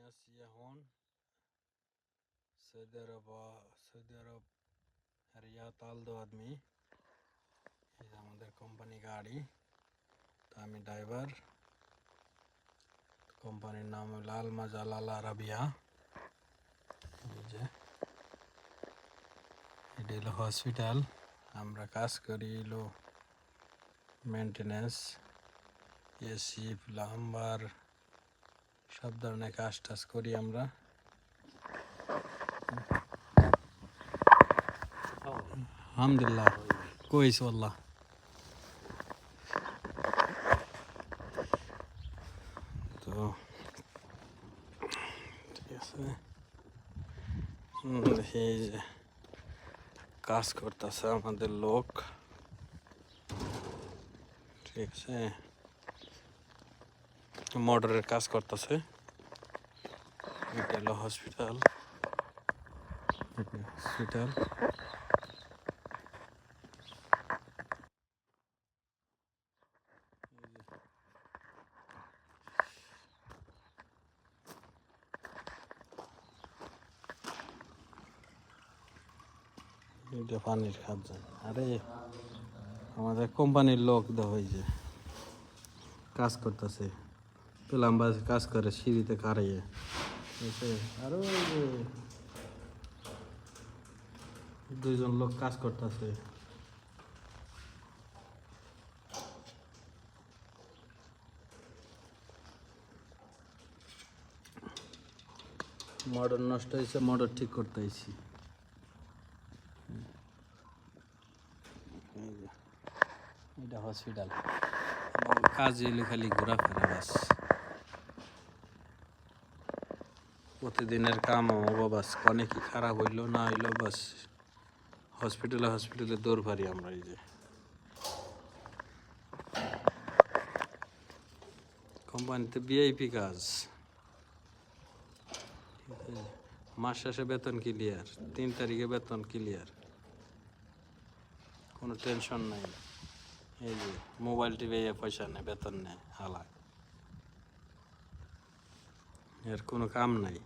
আছি এখন সৌদি আরব রিয়াদ আলদো আদমি। এই যে আমাদের কোম্পানি গাড়ি, তো আমি ড্রাইভার। কোম্পানির নাম হলো আল মাজাল আল আরাবিয়া। এই যে এটা হলো হসপিটাল। আমরা কাজ করি হলো মেনটেন্যান্স, এসি, প্লাম্বার, সব ধরনের কাজ টাজ করি আমরা। আলহামদুলিল্লাহ কইস আল্লাহ। তো ঠিক আছে, এই যে কাজ করতেছে আমাদের লোক, ঠিক আছে, মোটরের কাজ করতেছে। এটা হলো হসপিটাল, হসপিটাল। এটা পানির খাদ্য। আরে আমাদের কোম্পানির লোক দেখো এই যে কাজ করতেছে, প্লাম্বার কাজ করে সিঁড়িতে কারাইয়ে। আরো দুইজন লোক কাজ করতেছে। মোটর নষ্ট হয়েছে, মোটর ঠিক করতে আইছি। এটা হসপিটাল, কাজ এলে খালি ঘোরাফেরা বাস, প্রতিদিনের কাম হবো বাস। কনে কি খারাপ হইলো না হইলো বাস, হসপিটালে দৌড় পারি আমরা। এই যে কোম্পানিতে ভিআইপি কাজ, মাস শেষে বেতন ক্লিয়ার, 3 তারিখে বেতন ক্লিয়ার, কোনো টেনশন নাই। এই যে মোবাইল টিভি পয়সা নেই, বেতন নেই, হালায়, এর কোনো কাম নাই।